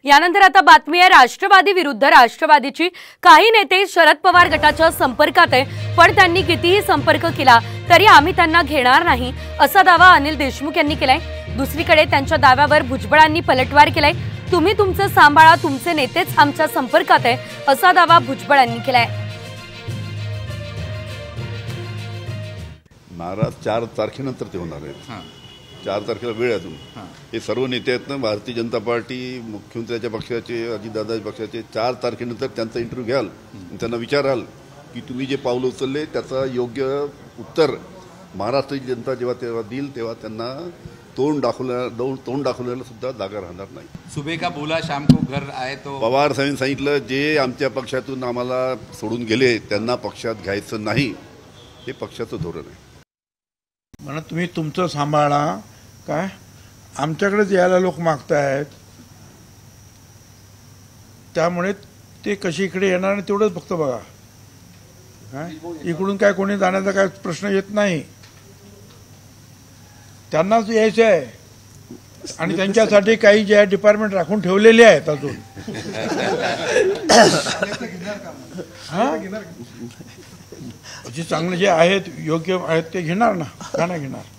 यानंतर आता बातमी आहे राष्ट्रवादी विरुद्ध राष्ट्रवादीची। काही नेते शरद पवार गटाच्या संपर्कात आहे, पण त्यांनी कितीही संपर्क केला तरी आम्ही त्यांना घेणार नाही असा दावा अनिल देशमुख यांनी केलाय। दुसरीकडे त्यांच्या दाव्यावर भुजबळांनी पलटवार केलाय। तुम्ही तुमचं सांभाळा, तुमचे नेतेच आमच्या संपर्कात आहे असा दावा भुजबळांनी केलाय। नाराज 4 तारखेनंतर ते होणार आहेत। 4 तारखेला वेळ अजून। हे सर्व नेते आहेत ना, भारतीय जनता पार्टी, मुख्यमंत्र्यांच्या पक्षाचे, अजितदादाच्या पक्षाचे, 4 तारखेनंतर त्यांचा इंटरव्ह्यू घ्याल, त्यांना विचाराल की तुम्ही जे पाऊल उचलले त्याचा योग्य उत्तर महाराष्ट्राची जनता जेव्हा देईल तेव्हा त्यांना तोंड दाखवल्याला सुद्धा जागा राहणार नाही। सुबह का बोला शाम को घर आए तो पवार साहेबांनी सांगितलं जे आमच्या पक्षातून आम्हाला सोडून गेले त्यांना पक्षात घ्यायचं नाही, हे पक्षाचं धोरण आहे। म्हणून तुम्ही तुमचं सांभाळा, काय आमच्याकडेच यायला लोक मागतायत, त्यामुळे ते कशी इकडे येणार आणि तेवढंच फक्त बघा। काय इकडून काय कोणी जाण्याचा काय प्रश्न येत नाही, त्यांनाच यायचं आहे आणि त्यांच्यासाठी काही जे डिपार्टमेंट राखून ठेवलेले आहेत अजून। जे चांगले जे आहेत, योग्य आहेत ते घेणार ना, का नाही घेणार।